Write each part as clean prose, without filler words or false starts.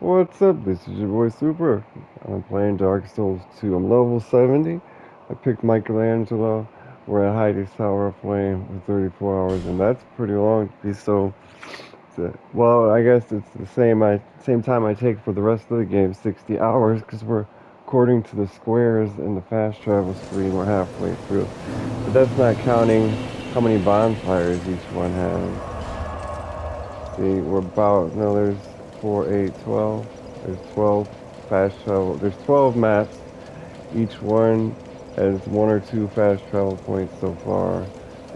What's up? This is your boy Super. I'm playing Dark Souls 2. I'm level 70. I picked Michelangelo. We're at Heidi's Tower of Flame for 34 hours, and that's pretty long to be so. Well, I guess it's the same time I take for the rest of the game, 60 hours, because we're according to the squares in the fast travel screen. We're halfway through, but that's not counting how many bonfires each one has. See, we're about, no, there's 4, 8, 12. There's 12 fast travel. There's 12 maps. Each one has 1 or 2 fast travel points so far.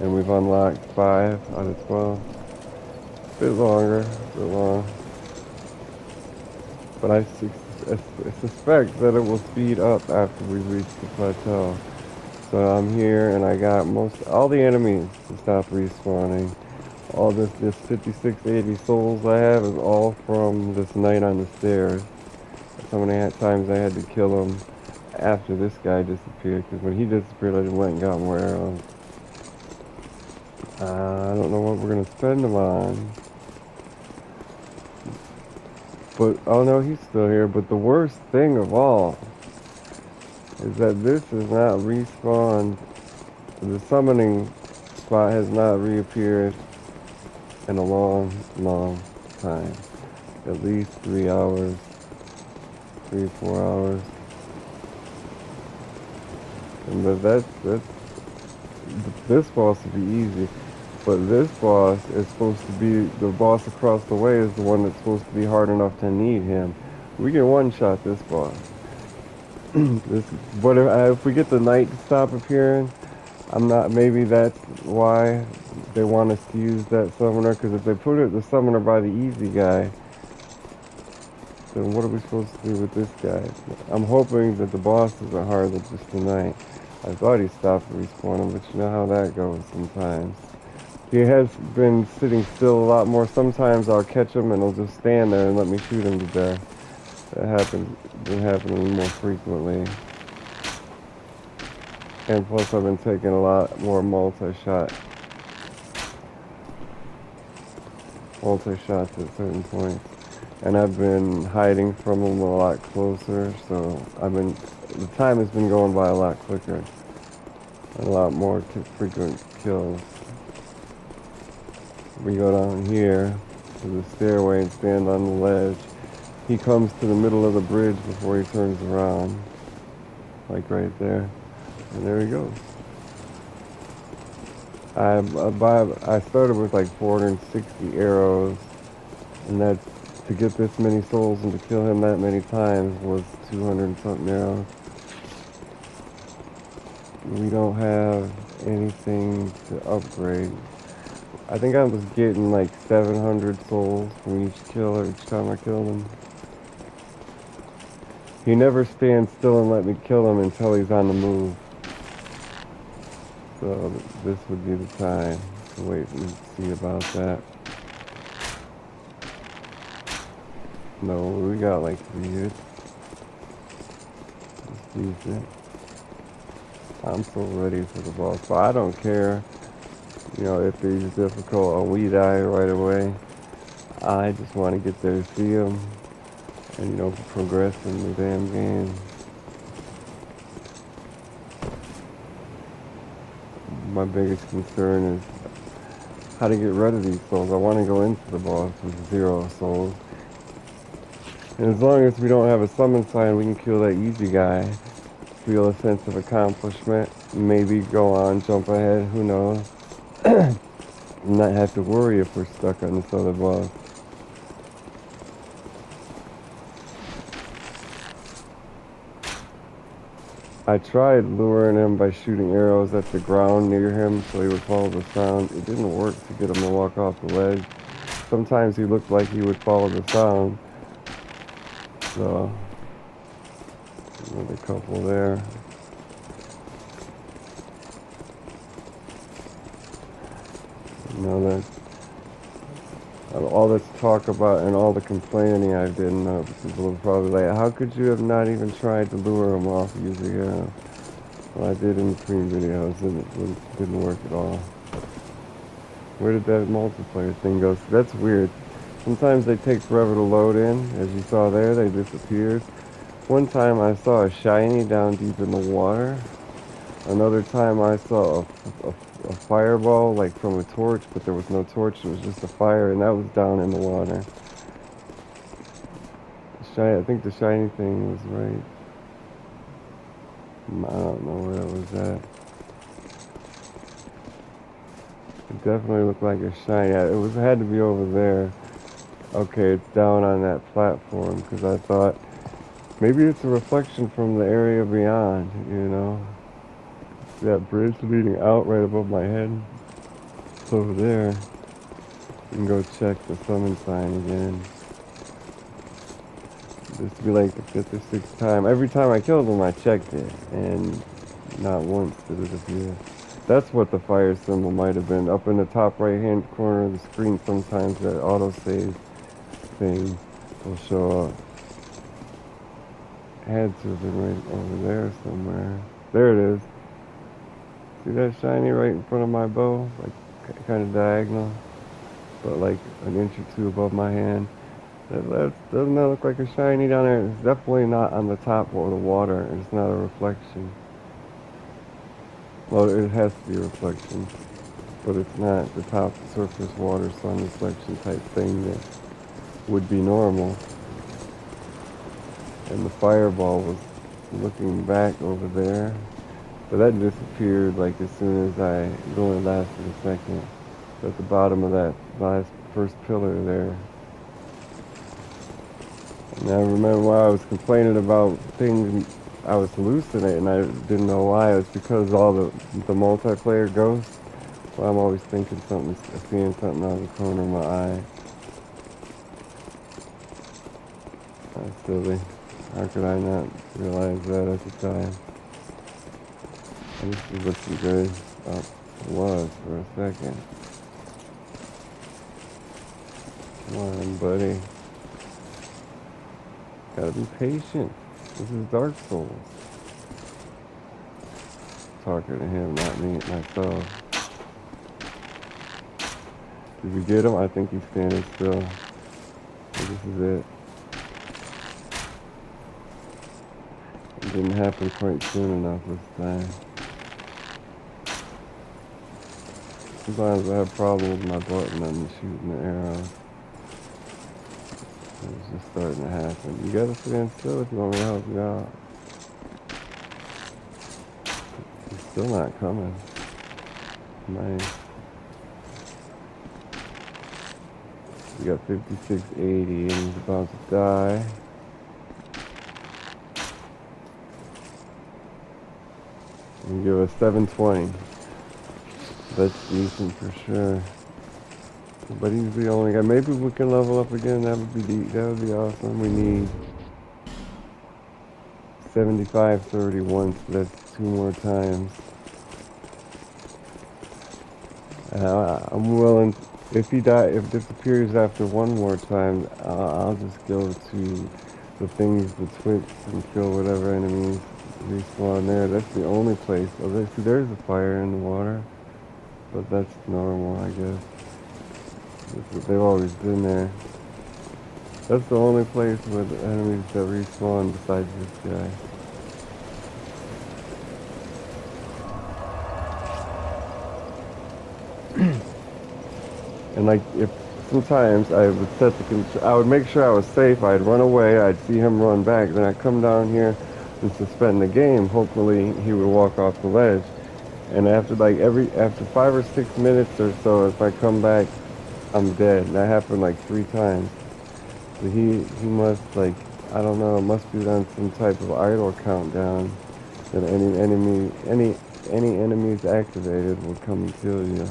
And we've unlocked 5 out of 12. A bit longer, a bit long. But I suspect that it will speed up after we reach the plateau. So I'm here and I got all the enemies to stop respawning. All this 5680 souls I have is all from this night on the stairs. That's how many times I had to kill him after this guy disappeared, because when he disappeared I just went and got more arrows. I don't know what we're going to spend them on. But, oh no, he's still here. But the worst thing of all is that this is not respawned. The summoning spot has not reappeared in a long, long time. At least 3 hours, 3 or 4 hours. And this boss would be easy. But this boss is supposed to be, the boss across the way is the one that's supposed to be hard enough to need him. We can one-shot this boss. But if we get the knight to stop appearing, maybe that's why they want us to use that summoner, because if they put the summoner by the easy guy, then what are we supposed to do with this guy? I'm hoping that the boss isn't harder than just the knight. I thought he stopped respawning, but you know how that goes sometimes. He has been sitting still a lot more. Sometimes I'll catch him and he'll just stand there and let me shoot him to death. That been happening more frequently. And plus I've been taking a lot more multi-shots at certain points. And I've been hiding from them a lot closer, so the time has been going by a lot quicker. And a lot more frequent kills. We go down here to the stairway and stand on the ledge. He comes to the middle of the bridge before he turns around. Like right there. And there he goes. I started with like 460 arrows, and that to get this many souls and to kill him that many times was 200 and something arrows. We don't have anything to upgrade. I think I was getting like 700 souls from each kill each time I killed him. He never stands still and let me kill him until he's on the move. So this would be the time to wait and see about that. No, we got like 3 hits. It's decent. I'm so ready for the boss, but I don't care. You know, if he's difficult or we die right away. I just want to get there to see him and, you know, progress in the damn game. My biggest concern is how to get rid of these souls. I want to go into the boss with 0 souls. And as long as we don't have a summon sign, we can kill that easy guy. Feel a sense of accomplishment. Maybe go on, jump ahead, who knows. Not have to worry if we're stuck on this other boss. I tried luring him by shooting arrows at the ground near him so he would follow the sound. It didn't work to get him to walk off the ledge. Sometimes he looked like he would follow the sound. So, another couple there. You know, that all this talk about and all the complaining I did, people are probably like, how could you have not even tried to lure him off using arrows? Well, I did in between videos and it didn't work at all. Where did that multiplayer thing go? So that's weird. Sometimes they take forever to load in. As you saw there, they disappeared. One time I saw a shiny down deep in the water. Another time I saw a fireball like from a torch, but there was no torch, it was just a fire, and that was down in the water. I think the shiny thing was right. I don't know where it was at. It definitely looked like a shiny. It had to be over there. Okay, it's down on that platform, because I thought maybe it's a reflection from the area beyond, you know? See that bridge leading out right above my head? It's over there. You can go check the summon sign again. This would be like the 5th or 6th time. Every time I killed him, I checked it, and not once did it appear. That's what the fire symbol might have been. Up in the top right-hand corner of the screen, sometimes that autosave thing will show up. Had to have been right over there somewhere. There it is. See that shiny right in front of my bow? Like, kind of diagonal, but like an inch or two above my hand. Doesn't that look like a shiny down there? It's definitely not on the top of the water. It's not a reflection. Well, it has to be a reflection, but it's not the top surface water sun reflection type thing that would be normal. And the fireball was looking back over there, but that disappeared like as soon as it only lasted a second. At the bottom of that first pillar there. And I remember why I was complaining about things. I was hallucinating. I didn't know why. It was because all the multiplayer ghosts. Well, I'm always thinking seeing something out of the corner of my eye. That's silly. How could I not realize that at the time? This is looking good. Oh, it was for a second. Come on, buddy. Gotta be patient. This is Dark Souls. Talking to him, not me, myself. Did we get him? I think he's standing still. So this is it. It didn't happen quite soon enough this time. Sometimes I have problems with my button on shooting the arrow. It's just starting to happen. You gotta stand still if you want me to help you out. He's still not coming. Nice. We got 5680 and he's about to die. And give us 720. That's decent for sure. But he's the only guy. Maybe we can level up again. That would be awesome. We need 7531, so that's 2 more times. I'm willing. If if disappears after 1 more time, I'll just go to the things, the twits, and kill whatever enemies respawn there. That's the only place. Oh, see, there's a fire in the water, but that's normal, I guess. They've always been there. That's the only place with enemies that respawn besides this guy. And like, if sometimes I would set the control, I would make sure I was safe. I'd run away. I'd see him run back. Then I'd come down here and suspend the game. Hopefully, he would walk off the ledge. And after after 5 or 6 minutes or so, if I come back, I'm dead. That happened like 3 times. So he must, like, I don't know, it must be on some type of idle countdown that any enemies activated will come and kill you.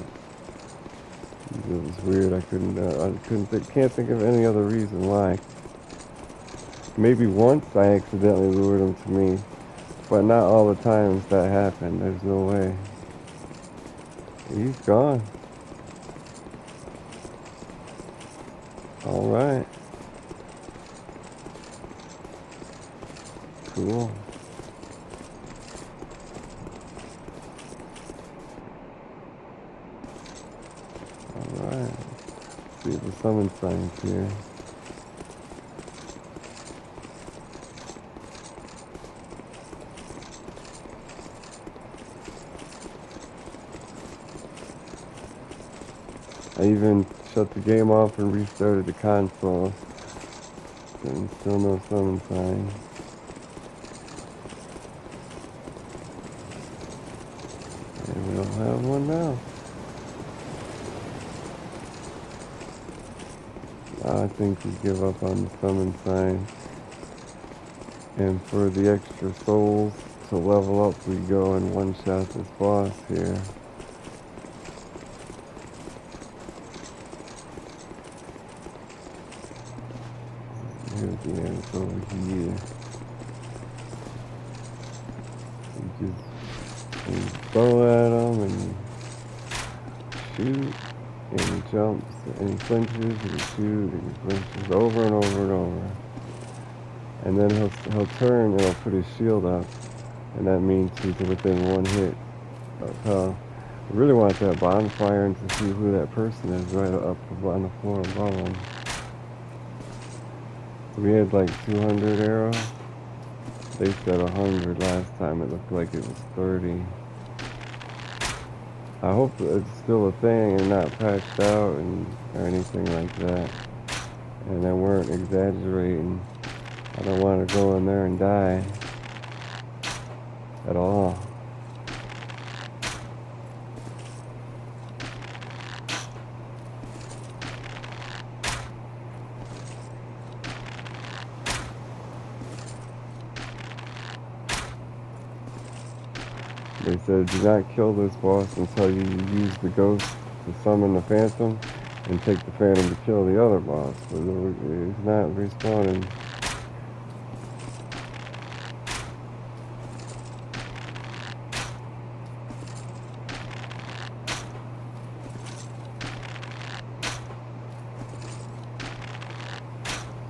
It was weird. I can't think of any other reason why. Maybe once I accidentally lured him to me, but not all the times that happened. There's no way. He's gone. All right. Cool. All right. see the summon signs here. I even shut the game off and restarted the console. And still no summon sign. And we don't have one now. I think we give up on the summon sign. And for the extra souls to level up, we go and one-shot this boss here. Here's the end over here. You just throw at him and shoot, and he jumps, and he flinches, and he shoot, and he flinches over and over and over. And then he'll turn and he'll put his shield up, and that means he's within one hit of hell. I really want that bonfire and to see who that person is right up on the floor above him. We had like 200 arrows. They said 100 last time. It looked like it was 30. I hope it's still a thing and not patched out or anything like that. And they weren't exaggerating. I don't want to go in there and die at all. They said do not kill this boss until you use the ghost to summon the phantom and take the phantom to kill the other boss, but it's not respawning.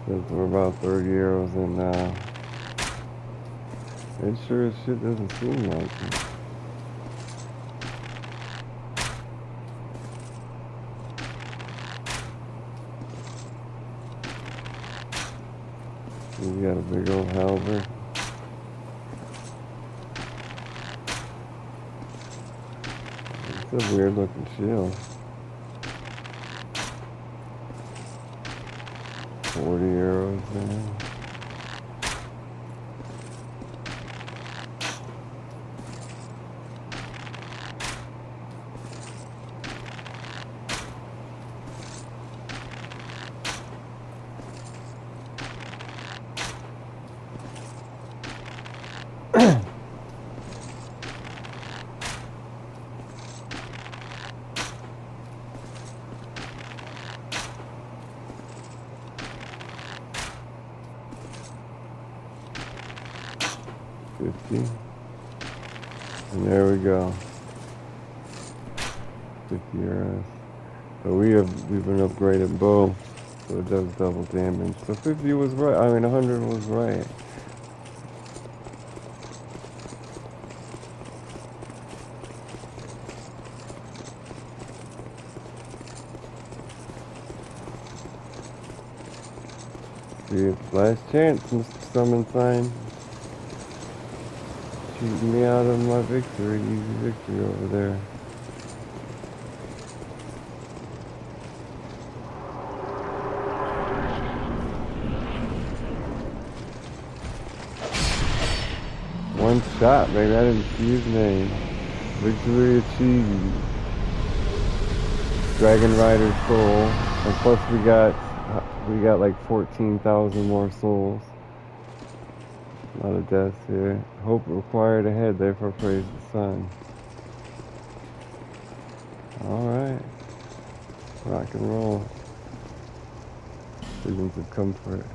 Since we're about 30 arrows in now. It sure as shit doesn't seem like it. We got a big old halberd. It's a weird looking shield. 40 arrows there. And there we go. 50 arrows. So we've been upgraded bow, so it does double damage. So 50 was right. I mean 100 was right. See, last chance, Mr. Summon Sign. Shooting me out of my victory, easy victory over there. One shot, baby. I didn't see his name. Victory achieved. Dragon Rider soul, and plus we got like 14,000 more souls. A lot of deaths here. Hope required ahead, therefore praise the sun. Alright. Rock and roll. Visions of comfort.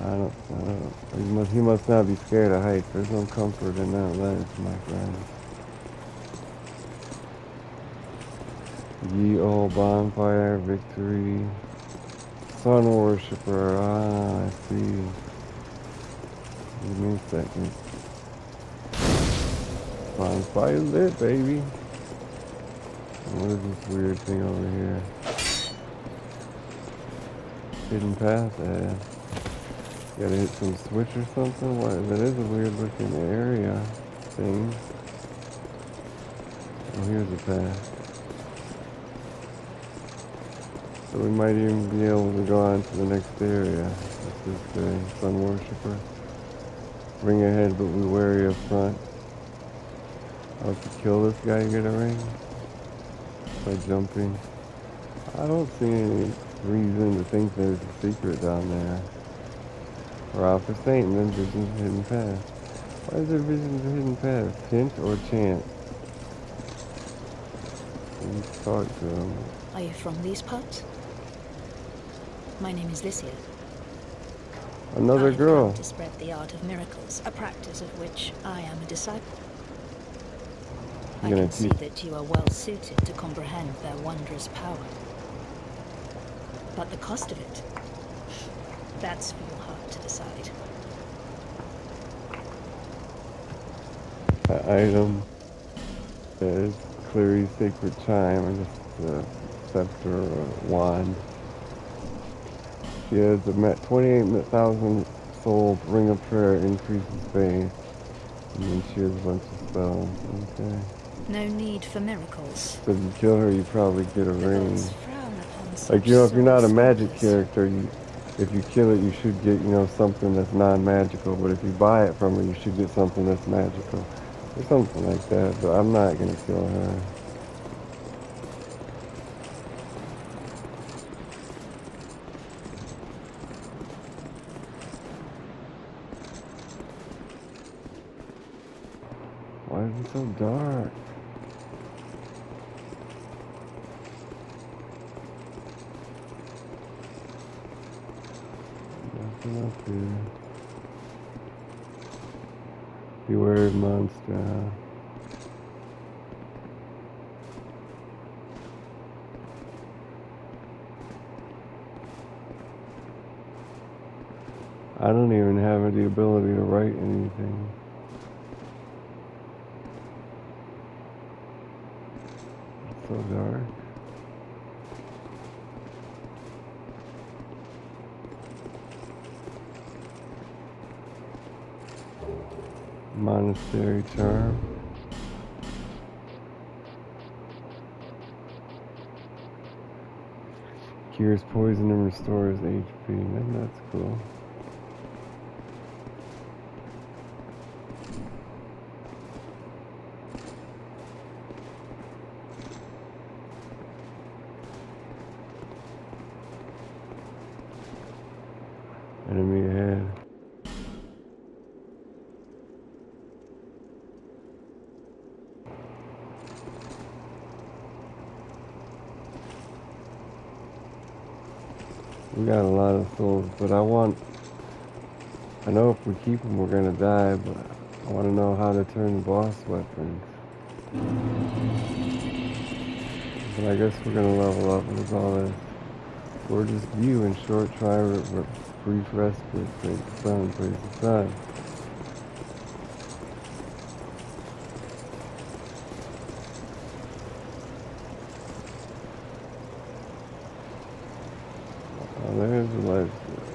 I don't. He must not be scared of heights. There's no comfort in that ledge, my friend. Ye old bonfire, victory. Sun worshiper. Ah, I see. Give me a second. Bonfire lit, baby. What is this weird thing over here? hidden path ahead. Gotta hit some switch or something? What? That is a weird looking area thing. Oh, here's a path. So we might even be able to go on to the next area. This is the Sun Worshipper. Ring ahead, but be wary up front. I'll have to kill this guy to get a ring. By jumping. I don't see any reason to think there's a secret down there. Or Alpha Saint and then Visions of Hidden Path. Why is there Visions of Hidden Path? Hint or chance? Let's talk to him. Are you from these parts? My name is Lycia. Another girl. I to spread the art of miracles, a practice of which I am a disciple. I can see that you are well suited to comprehend their wondrous power. But the cost of it, that's for your heart to decide. Item is Clary's Sacred Chime, and just a scepter or wand. She has a 28,000 soul ring of prayer, increases faith, and then she has a bunch of spells. Okay. No need for miracles. So if you kill her, you probably get a ring. Like, you know, if you're not a magic character, if you kill it, you should get, you know, something that's non-magical. But if you buy it from her, you should get something that's magical. Or something like that. But I'm not going to kill her. Why is it so dark? Nothing up here. Beware of monster. I don't even have the ability to write anything. It's so dark. Monastery charm. Cures poison and restores HP. That's cool. Enemy ahead. We got a lot of souls, but I know if we keep them we're gonna die, but I want to know how to turn boss weapons. But I guess we're gonna level up with all this. Gorgeous view and short try brief respite, praise the sun, praise the sun. There's a ledge.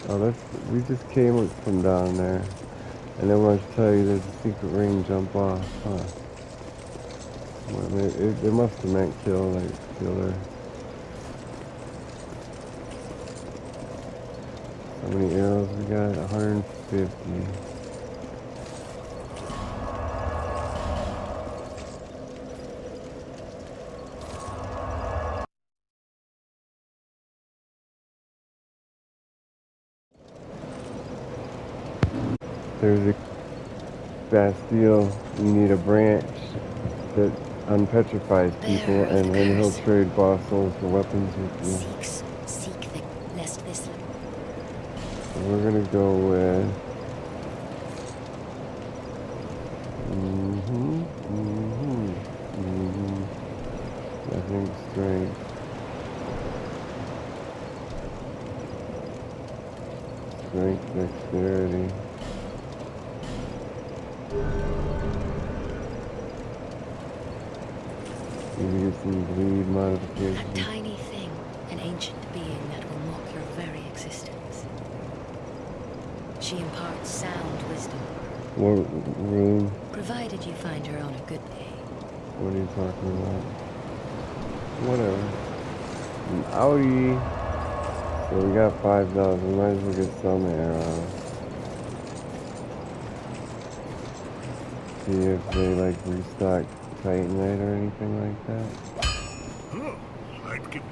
Oh, we just came from down there. And then when I tell you there's a secret ring, jump off, huh? Well, it must have meant kill her. How many arrows we got? 150. There's a Bastille. You need a branch that unpetrifies people, and then he'll trade boss souls for weapons with you. Seek them, lest this. So we're gonna go with I think strength. Strength, dexterity. You get some bleed modifications. That tiny thing, an ancient being that will mock your very existence. She imparts sound wisdom. What room? Provided you find her on a good day. What are you talking about? Whatever. An Audi. So we got 5,000. We might as well get some air on. See if they like restock Titanite or anything like that. Oh, I'd give.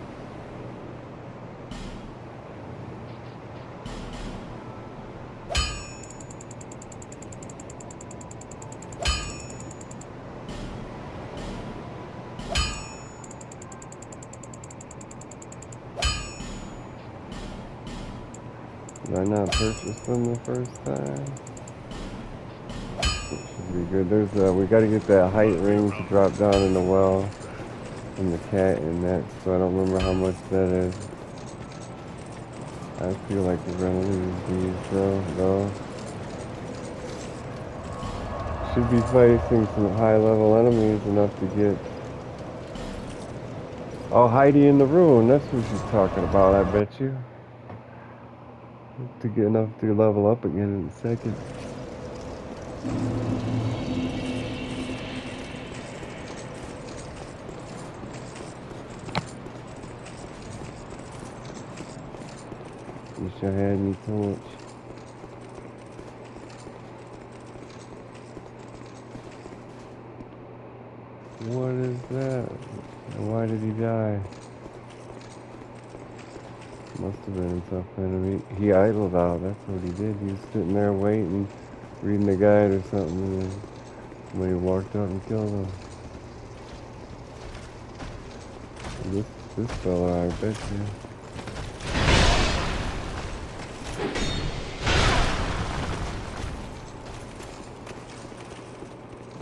Did I not purchase them the first time? It should be good. There's we got to get that height ring to drop down in the well and the cat in that. So I don't remember how much that is. I feel like we're gonna lose these though. Should be facing some high level enemies enough to get. Oh, Heidi in the ruin. That's what she's talking about. I bet you. To get enough to level up again in a second. Wish I had any torch. What is that? And why did he die? Must have been a tough enemy. He idled out, that's what he did. He was sitting there waiting, reading a guide or something, and then somebody walked up and killed him. And this fella, I bet you.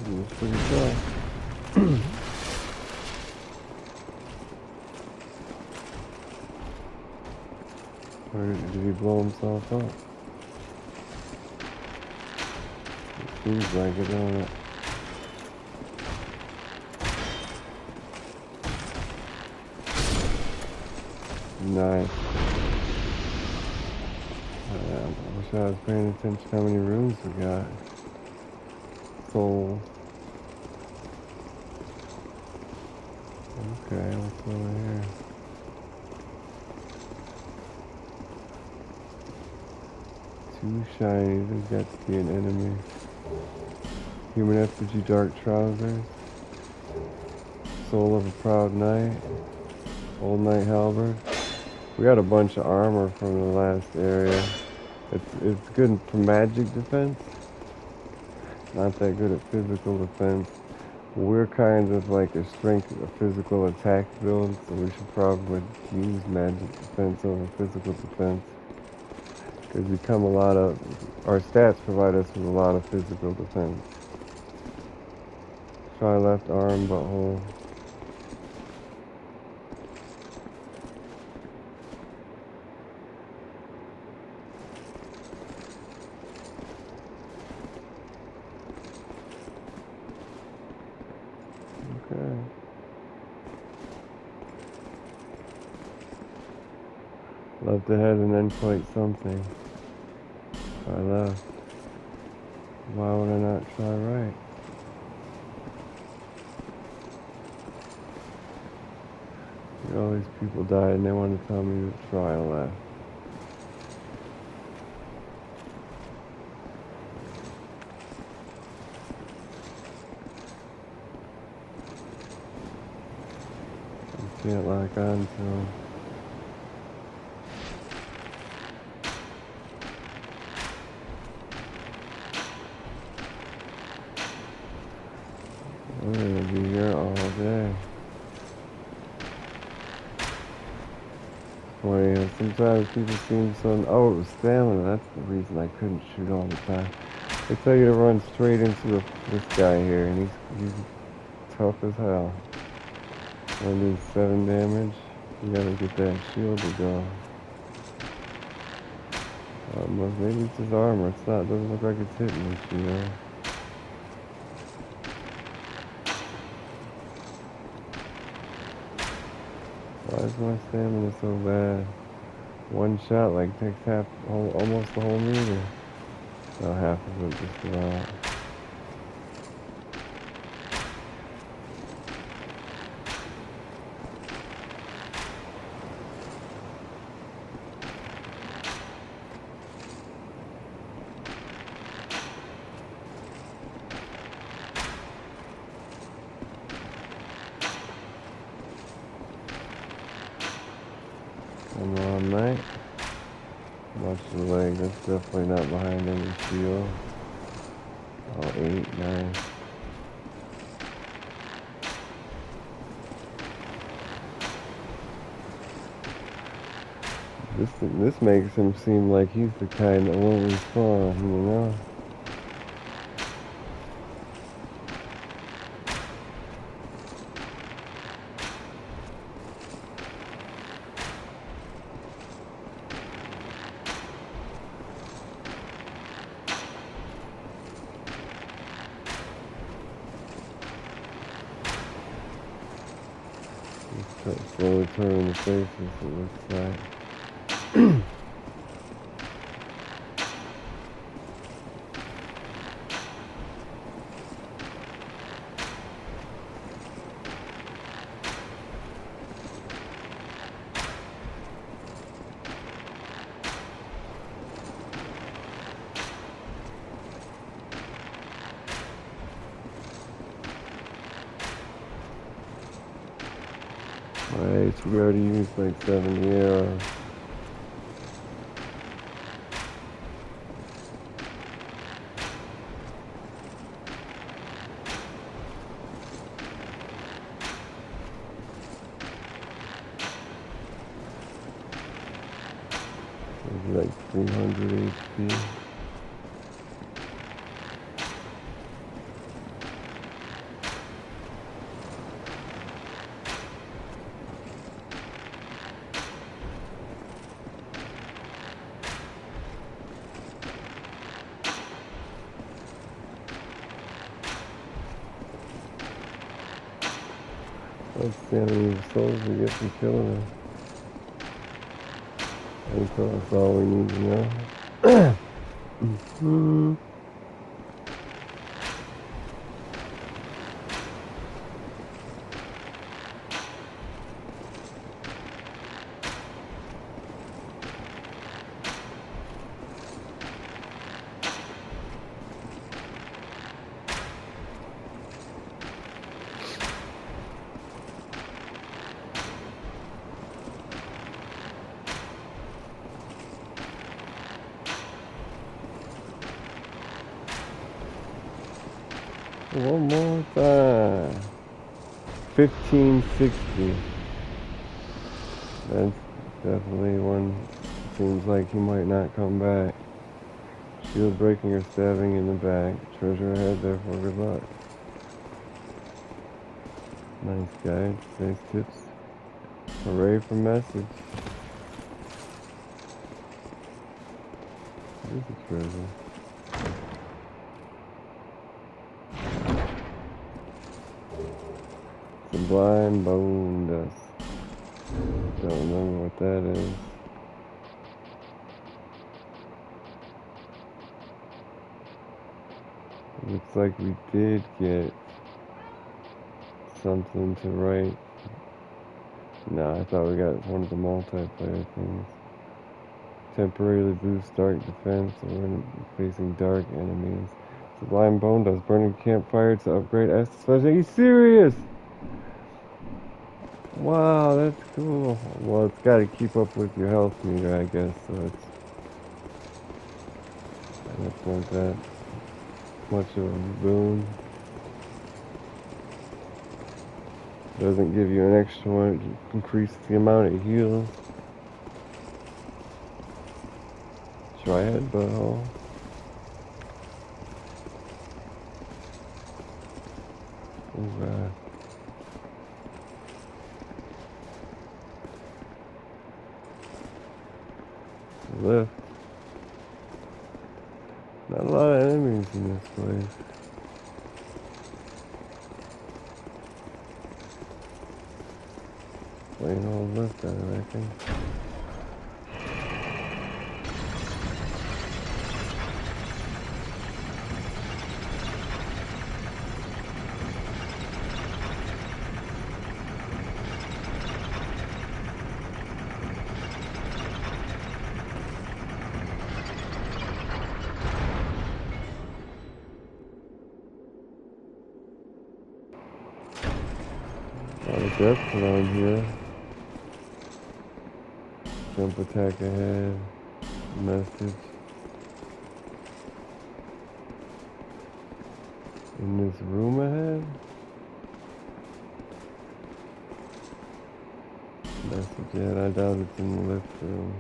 He was pretty tough. Or did he blow himself up? It seems like it, don't it? Nice. I wish I was paying attention to how many rooms we got. Soul. Okay, what's over here? Too shiny, there's got to be an enemy. Human effigy, dark trousers. Soul of a proud knight. Old knight halberd. We got a bunch of armor from the last area. It's good for magic defense. Not that good at physical defense. We're kind of like a strength, a physical attack build, so we should probably use magic defense over physical defense. Because we come a lot of, our stats provide us with a lot of physical defense. Try left arm, butthole. Okay. Left ahead and then quite something. Try left. Why would I not try right? All these people died and they want to tell me to try left. You can't lock on to them. We're gonna be here all day. Boy, sometimes people seem so... Oh, it was stamina. That's the reason I couldn't shoot all the time. They tell you to run straight into this guy here, and he's tough as hell. Only do 7 damage. You gotta get that shield to go. Maybe it's his armor. It's not. It doesn't look like it's hitting us, you know. Why is my stamina so bad? One shot like takes almost the whole meter. Well, half of it just about. Come on, mate. Watch the leg. That's definitely not behind any shield. Oh, 8, 9. This makes him seem like he's the kind that won't respawn, you know? Slowly turning the faces, it looks like. Alright, so we already used like 70 arrows. Like 300 HP. Let's see how many souls we get from killing them. I think that's all we need to know. One more time. 1560. That's definitely one. Seems like he might not come back. Shield breaking or stabbing in the back. Treasure ahead, therefore good luck. Nice guides, nice tips. Hooray for message. There's a treasure. Sublime bone dust. Don't remember what that is. Looks like we did get something to write. No, I thought we got one of the multiplayer things. Temporarily boost dark defense when facing dark enemies. Sublime bone dust. Burning campfire to upgrade S.O.T.F.S. Are you serious? Wow, that's cool. Well, it's got to keep up with your health meter, I guess, so that's not that much of a boon. Doesn't give you an extra one, it increases the amount it heals. Triad butthole. Oh god. Lift. Not a lot of enemies in this place. Plain old lift, I reckon. A lot of depth around here. Jump attack ahead. Message. In this room ahead? Message ahead. I doubt it's in the lift room.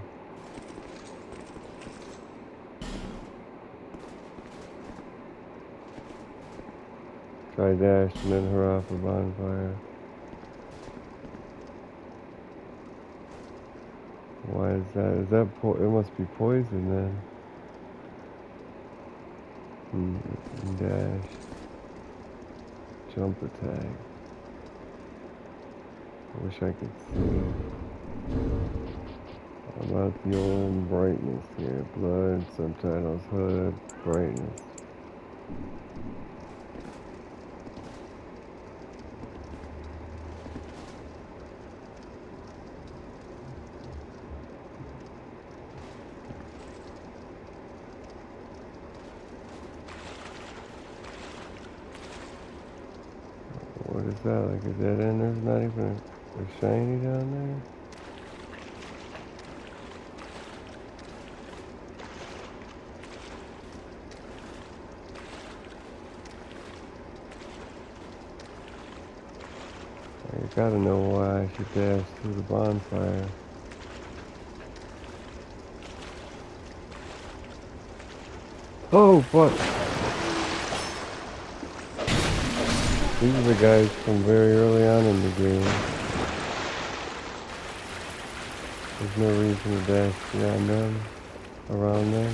Try dash and then hurrah for bonfire. Why is that? Is that it must be poison then. Dash. Jump attack. I wish I could see. How about the old brightness here? Blood, subtitles, HUD, brightness. What is that? Like a dead end? There's not even a shiny down there? You gotta know why I should dash through the bonfire. Oh, fuck! These are the guys from very early on in the game. There's no reason to dash beyond them, around them.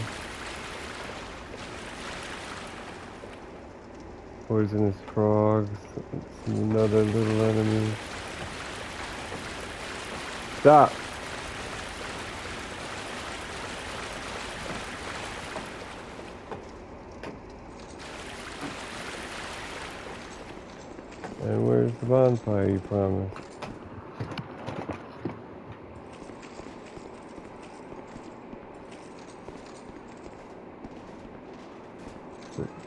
Poisonous frogs, another little enemy. Stop! And where's the bonfire you promised?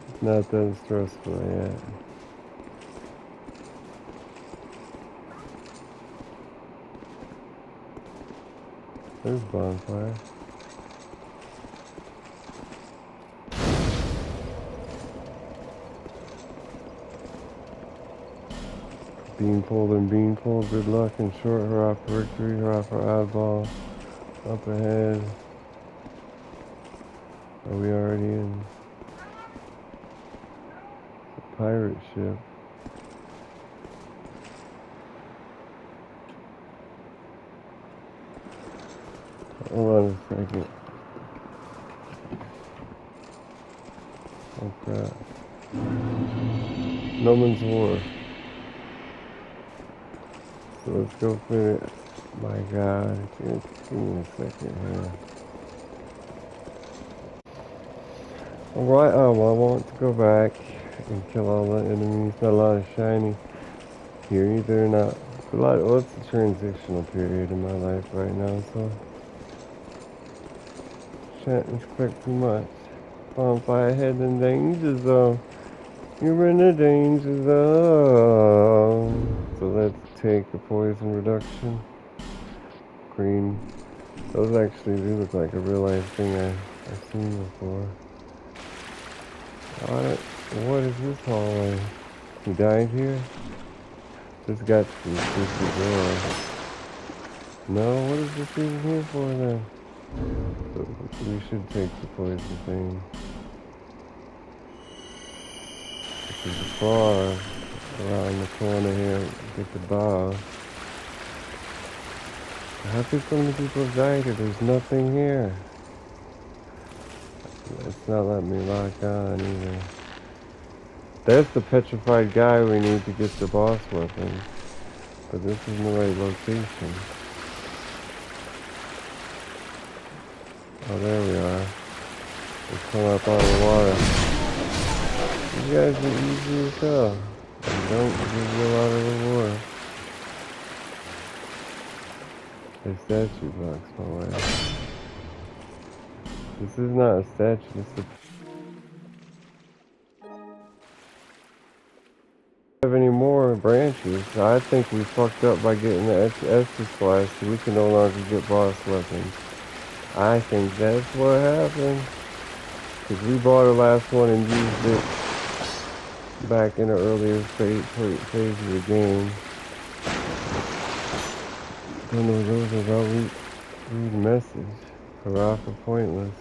It's not that stressful yet. There's bonfire. Beanpole and beanpole, good luck and short, hurrah for victory, hurrah for oddball. Up ahead. Are we already in? A pirate ship. Hold on a second. Oh crap. No Man's War. So let's go for it. My god, give me a second here. Alright, I want to go back and kill all the enemies. Not a lot of shiny here either. Not a lot. Well, it's a transitional period in my life right now, so can't expect too much. Bonfire head in danger zone. You're in a danger zone. So let's take a poison reduction. Green. Those actually do look like a real life thing I've seen before. Alright, what is this hallway? He died here? This got to be the door. No, what is this even here for then? So we should take the poison thing. This is a bar around the corner here. Get the bar. How could so many people have died here? There's nothing here. It's not letting me lock on either. That's the petrified guy we need to get the boss weapon. But this isn't the right location. Oh, there we are. We come up out of the water. You guys are easy as hell. And don't give you a lot of reward. A statue blocks my way. This is not a statue, this is have any more branches. I think we fucked up by getting the S.O.T.F.S, so we can no longer get boss weapons. I think that's what happened. Because we bought the last one and used it back in the earlier phase of the game. Don't know what those are about. Read a message. Hurrah for pointless.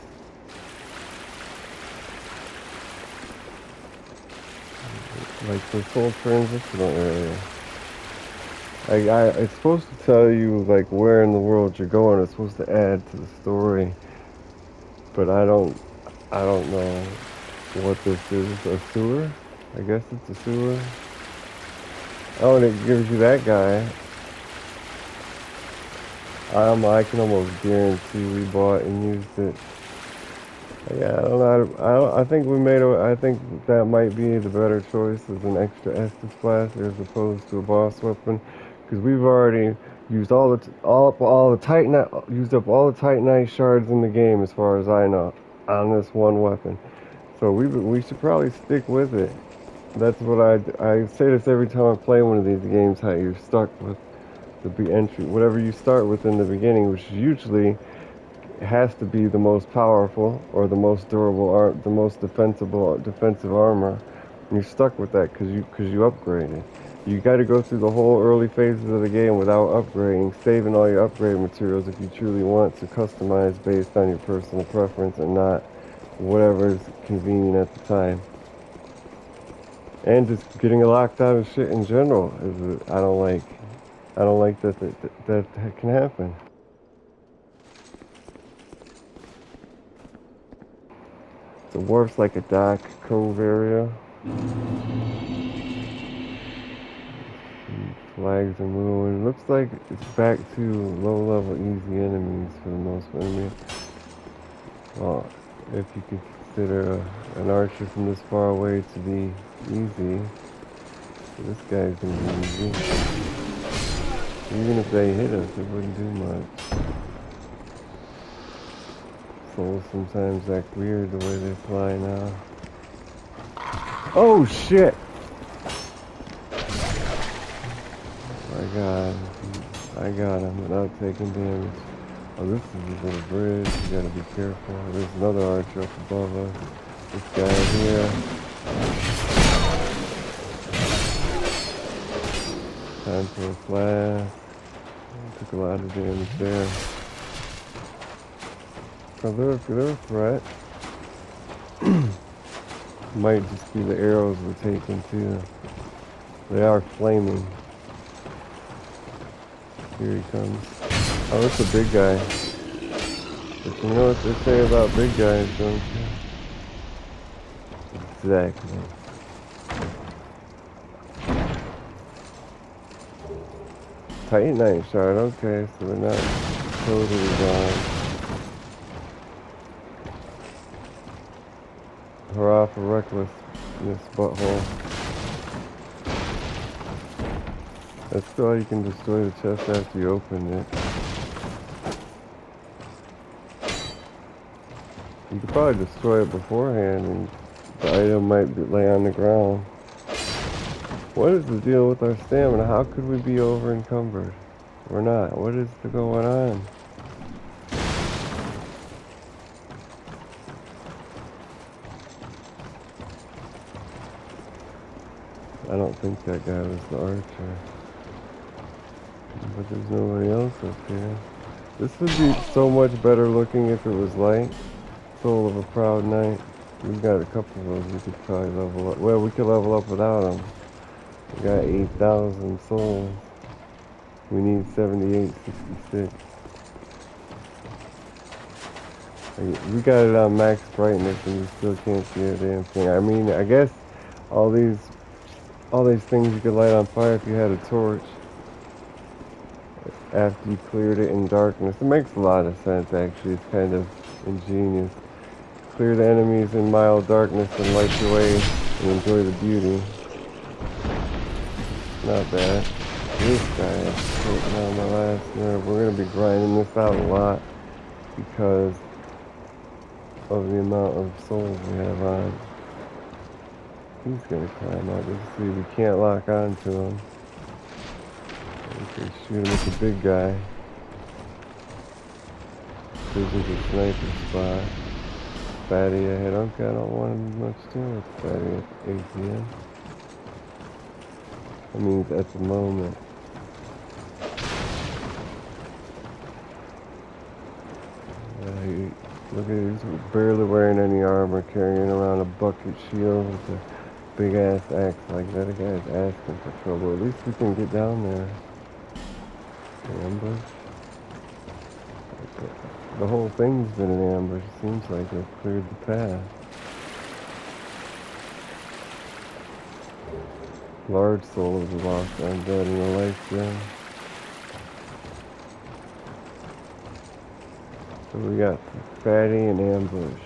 Like this whole transitional area. It's supposed to tell you like where in the world you're going. It's supposed to add to the story. But I don't know what this is. A sewer? I guess it's a sewer. Oh, and it gives you that guy. I can almost guarantee we bought and used it. Yeah, I don't know. I think we made I think that might be the better choice as an extra Estus Blast as opposed to a boss weapon, because we've already used all the Titanite, used up all the Titanite shards in the game as far as I know on this one weapon. So we should probably stick with it. That's what I say this every time I play one of these games. How you're stuck with the entry, whatever you start with in the beginning, which usually has to be the most powerful or the most durable, the most defensive armor. And you're stuck with that because you upgraded. You got to go through the whole early phases of the game without upgrading, saving all your upgrade materials if you truly want to customize based on your personal preference and not whatever is convenient at the time. And just getting locked out of shit in general is I don't like that can happen. The wharf's like a dock cove area. Flags are moving. It looks like it's back to low-level easy enemies for the most part. Well, if you could consider an archer from this far away to be easy, this guy's gonna be easy. Even if they hit us, it wouldn't do much. Souls sometimes act weird the way they fly now. Oh shit! I got him without taking damage. Oh, this is a little bridge. You gotta be careful. There's another archer up above us. This guy here. Time for a flash. Took a lot of damage there. Oh, they're a threat. Might just be the arrows we're taking too. They are flaming. Here he comes. Oh, it's a big guy. But you know what they say about big guys, don't you? Exactly. Titanite shard, okay, so they're not totally gone. Hurrah for recklessness, butthole. That's still how you can destroy the chest after you open it. You could probably destroy it beforehand and the item might lay on the ground. What is the deal with our stamina? How could we be over encumbered? We're not. What is going on? I don't think that guy was the archer. But there's nobody else up here. This would be so much better looking if it was light. Soul of a Proud Knight. We've got a couple of those we could probably level up. Well, we could level up without them. We got 8,000 souls. We need 7866. We got it on max brightness and you still can't see a damn thing. I mean, I guess all these things you could light on fire if you had a torch. after you cleared it in darkness. It makes a lot of sense, actually. It's kind of ingenious. Clear the enemies in mild darkness and light your way and enjoy the beauty. Not bad. This guy is taking on my last nerve. We're going to be grinding this out a lot because of the amount of souls we have on. He's going to climb up. Let's see, we can't lock on to him. We can shoot him with the big guy. This is a sniper spot. Fatty ahead. Okay, I don't want much to do with Fatty at ATM. That means at the moment. Look at him, he's barely wearing any armor, carrying around a bucket shield with a big ass axe like that. The guy's asking for trouble. At least we can get down there. Ambush. The whole thing's been an ambush. It seems like they've cleared the path. Large soul of the lost undead in the life gem. So we got Fatty and ambush.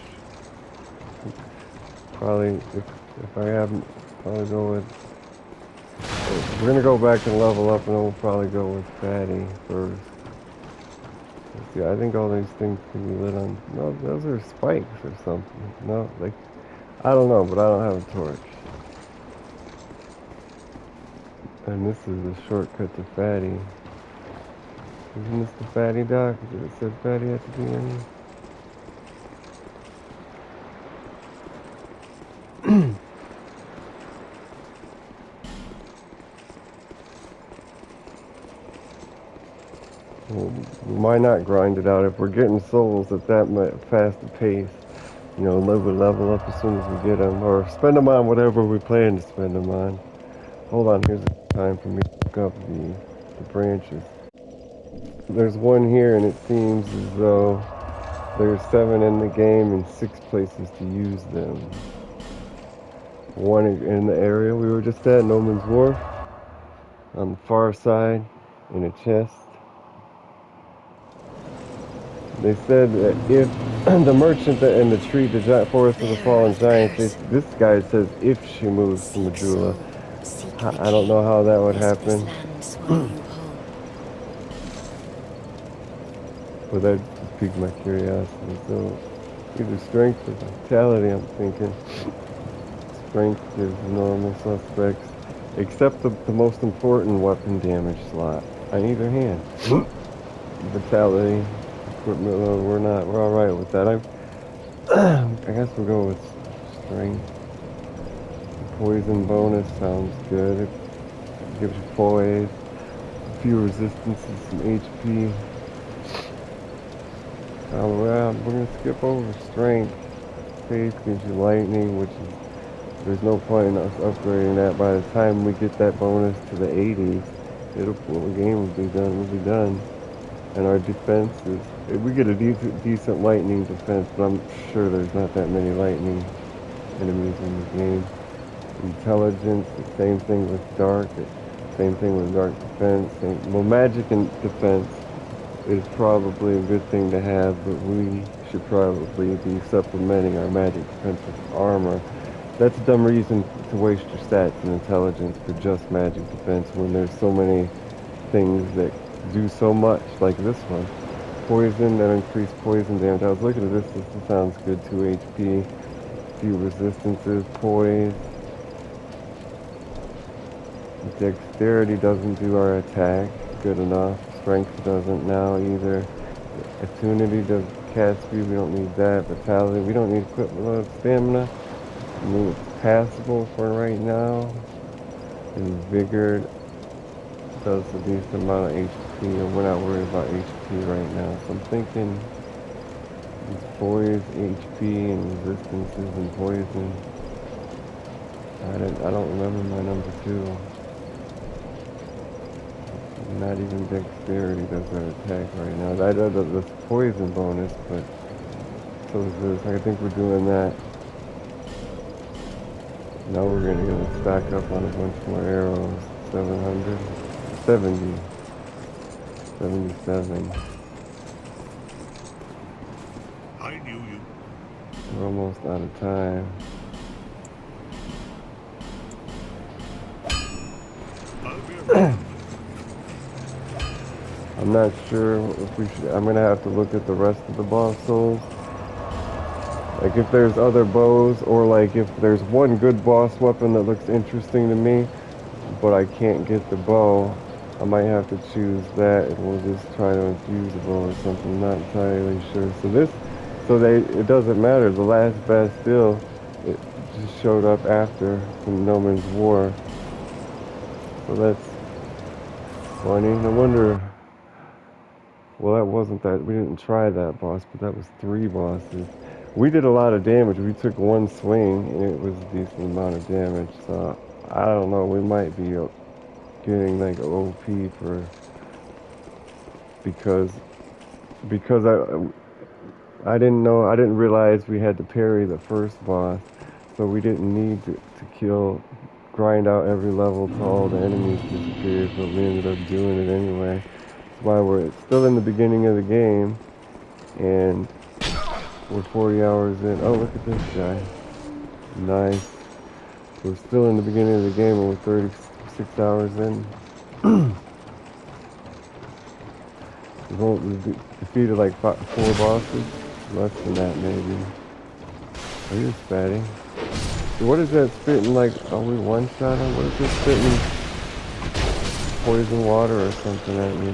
Probably, if I haven't, probably go with. We're gonna go back and level up, and then we'll probably go with Fatty first. Let's see, I think all these things can be lit on. No, those are spikes or something. No, like, I don't know, but I don't have a torch. And this is the shortcut to Fatty. Isn't this the Fatty dock? Did it say Fatty at the beginning? Well, why not grind it out if we're getting souls at that fast a pace? You know, level up as soon as we get them, or spend them on whatever we plan to spend them on. Hold on, here's the time for me to pick up the branches. There's one here, and it seems as though there's 7 in the game and 6 places to use them. One in the area we were just at, No Man's Wharf, on the far side, in a chest. They said that if the merchant in the tree, the forest of the fallen giants, this guy says if she moves to Majula. I don't know how that would happen. But that just piqued my curiosity. So either strength or vitality, I'm thinking. Strength gives normal suspects, except the most important weapon damage slot on either hand. Vitality, equipment, we're alright with that. I guess we'll go with strength. Poison bonus sounds good. It gives you poise, a few resistances, some HP. We're gonna skip over strength. Faith gives you lightning, which is, there's no point in us upgrading that. By the time we get that bonus to the 80s, the game will be done. We'll be done. And our defense is, we get a decent lightning defense, but I'm sure there's not that many lightning enemies in the game. Intelligence, the same thing with dark, same thing with dark defense. Well, magic and defense is probably a good thing to have, but we should probably be supplementing our magic defense with armor. That's a dumb reason to waste your stats and intelligence for just magic defense when there's so many things that do so much, like this one. Poison, that increased poison damage. I was looking at this sounds good, 2 HP, few resistances, poise. Dexterity doesn't do our attack good enough. Strength doesn't now either. Attunity does cast speed, we don't need that. Vitality, we don't need equipment. Stamina, I mean, it's passable for right now. And Vigor does a decent amount of HP, and we're not worried about HP right now. So I'm thinking poise, HP, and resistances and poison. I don't remember my number 2. Not even dexterity does our attack right now. I do the poison bonus, but so is this. I think we're doing that. Now we're gonna stack up on a bunch more arrows. 770. 77. I knew you. We're almost out of time. I'll be around. I'm not sure if we should. I'm gonna have to look at the rest of the boss souls. Like if there's other bows, or like if there's one good boss weapon that looks interesting to me, but I can't get the bow, I might have to choose that, and we'll just try to infuse the bow or something. I'm not entirely sure. It doesn't matter. The last Bastille, it just showed up after the No Man's War. So that's funny. No wonder. Well, that wasn't that. We didn't try that boss, but that was 3 bosses. We did a lot of damage. We took one swing, and it was a decent amount of damage. So I don't know. We might be getting like OP for because I didn't know. I didn't realize we had to parry the first boss, so we didn't need to grind out every level till all the enemies disappeared. But we ended up doing it anyway. That's why we're still in the beginning of the game, and we're 40 hours in. Oh, look at this guy. Nice. We're still in the beginning of the game, and we're 36 hours in. We've defeated like 4 bosses. Less than that, maybe. Oh, you're fatty. What is that spitting like? Are we one-shot him? What is this spitting? Poison water or something at me?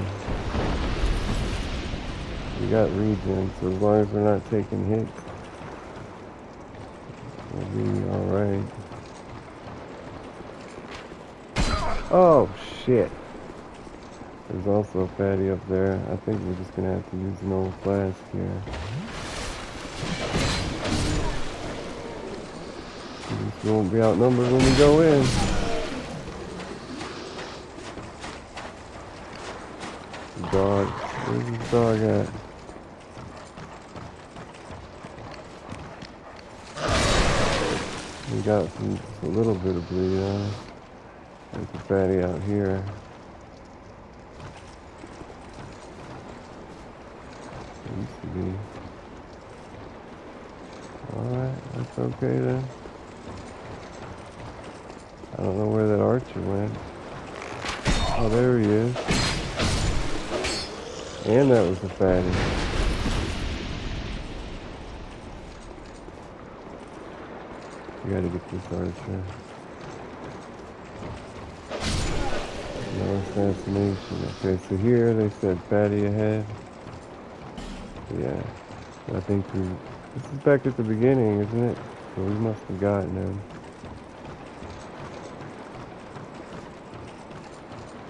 We got regen, so as long as we're not taking hits, we'll be alright. Oh, shit. There's also a fatty up there. I think we're just gonna have to use an old flask here. We won't be outnumbered when we go in. Dog. Where's this dog at? We got a little bit of bleed on. There's a fatty out here. It used to be. Alright, that's okay then. I don't know where that archer went. Oh, there he is. And that was a fatty. We gotta get this archer. No assassination. Okay, so here they said fatty ahead. Yeah. I think this is back at the beginning, isn't it? So we must have gotten him.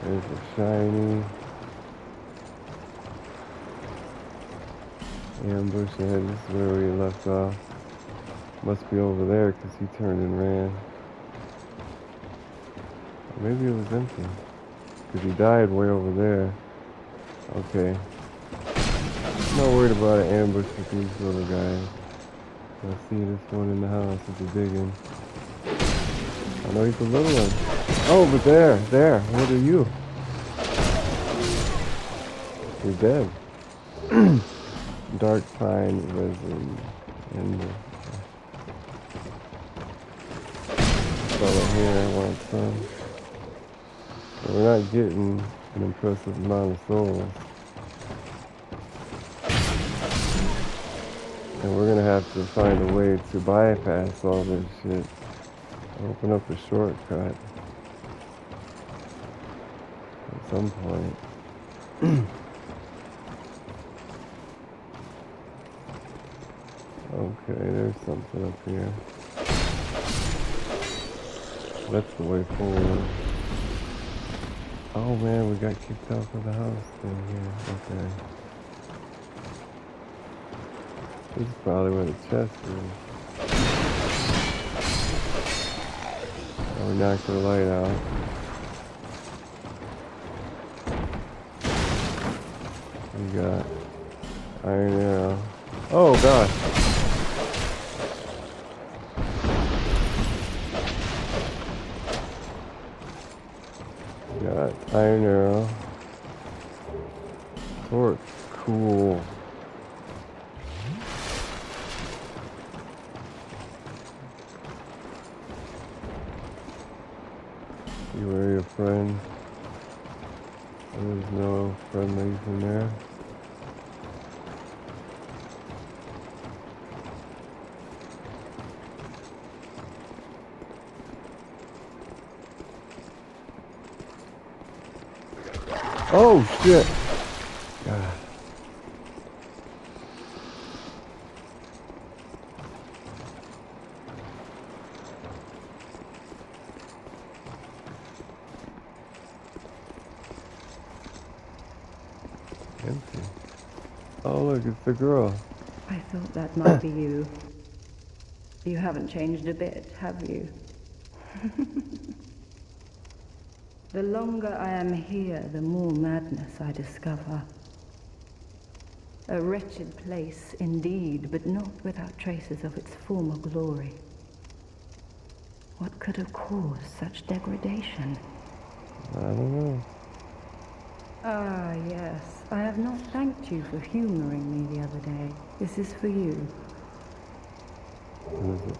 There's a shiny ambush ahead. This is where we left off. Must be over there because he turned and ran. Or maybe it was empty. Because he died way over there. Okay. I'm not worried about an ambush with these little guys. I see this one in the house with the digging. I know he's a little one. Oh, but there. What are you? You're dead. Dark pine resin and the fellow here wants some. But we're not getting an impressive amount of souls. And we're gonna have to find a way to bypass all this shit. Open up a shortcut at some point. Okay, there's something up here. That's the way forward. Oh man, we got kicked out of the house thing here. Okay. This is probably where the chest is. Oh, we knocked the light out. We got iron arrow. Oh gosh. We got iron arrow. Torch. Cool. You are your friend. There's no friendlies in there. Oh shit! God. Empty. Oh look, it's the girl. I thought that might be you. You haven't changed a bit, have you? The longer I am here, the more madness I discover. A wretched place indeed, but not without traces of its former glory. What could have caused such degradation? I don't know. Ah, yes. I have not thanked you for humoring me the other day. This is for you. What is it?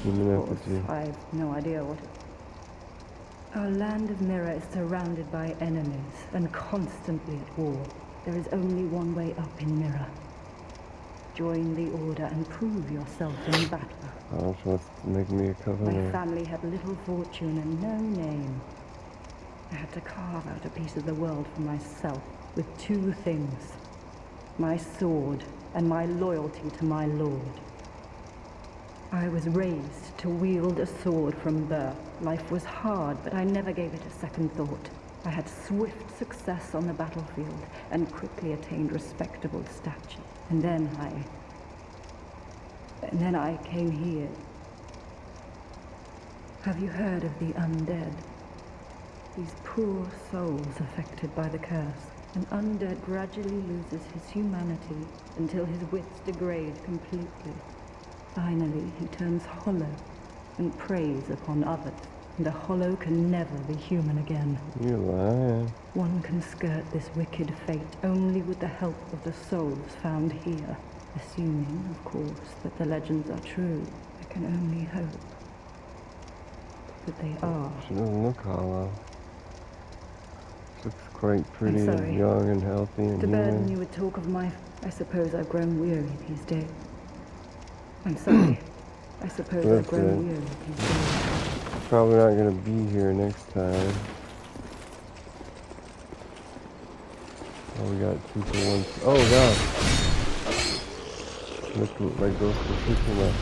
Human Of course, effigy. I have no idea what it... Our land of Mirror is surrounded by enemies and constantly at war. There is only one way up in Mirror. Join the Order and prove yourself in battle. Oh, she wants to make me a My covenant. family had little fortune and no name. I had to carve out a piece of the world for myself with two things. My sword and my loyalty to my lord. I was raised to wield a sword from birth. Life was hard, but I never gave it a second thought. I had swift success on the battlefield and quickly attained respectable stature. And then I came here. Have you heard of the undead? These poor souls affected by the curse. An undead gradually loses his humanity until his wits degrade completely. Finally, he turns hollow and preys upon others. And a hollow can never be human again. You're lying. One can skirt this wicked fate only with the help of the souls found here. Assuming, of course, that the legends are true. I can only hope that they are. She doesn't look hollow. She looks quite pretty sorry. and young and healthy and To burden human. you with talk of my... I suppose I've grown weary these days. I'm sorry. I suppose I've That's grown it. weary these days. Probably not gonna be here next time. Oh, we got 2 for 1. Oh god! Look like those for picking up.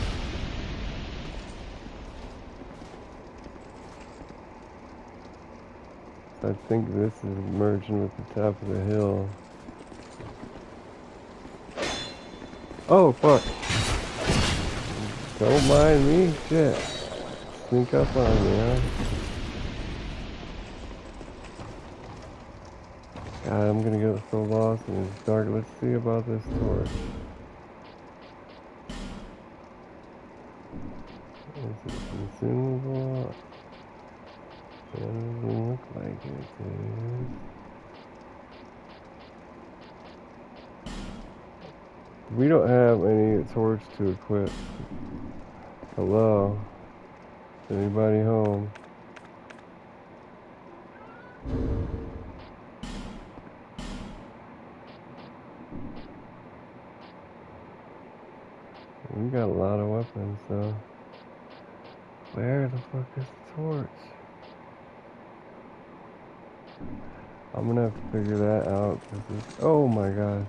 I think this is merging with the top of the hill. Oh fuck! Don't mind me, shit. Sneak up on me, huh? God, I'm gonna get so lost in this dark. Let's see about this torch. Is it consumable? It doesn't look like it is. We don't have any torch to equip. Hello? Is anybody home? We got a lot of weapons, so where the fuck is the torch? I'm gonna have to figure that out. 'Cause it's, oh my god.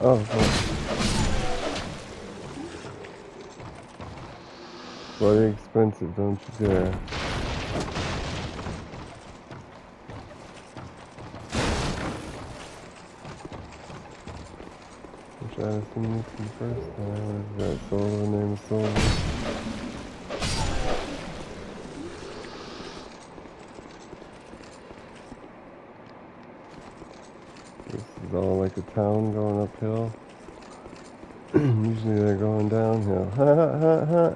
Oh, bloody expensive, don't you dare. Wish I'd have seen this the first time. What is that? Solar, name of Solar. like a town going uphill. Usually they're going downhill. Ha ha ha ha.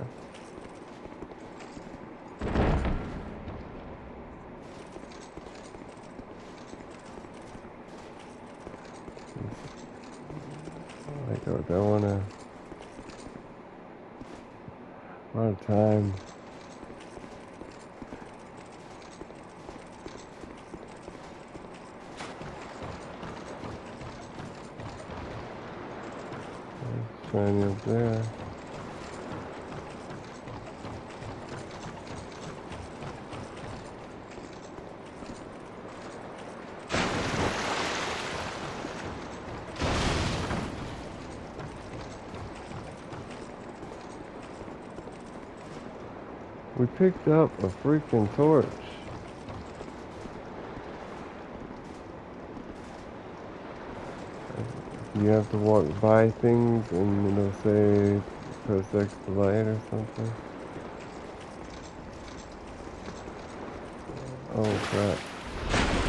I don't wanna. A lot of time. Shiny up there. We picked up a freaking torch. You have to walk by things and it'll say press X to light or something. Oh crap.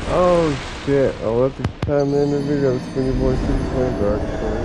Oh shit. Oh, let's time in the video. It's Boy Super playing Dark Souls.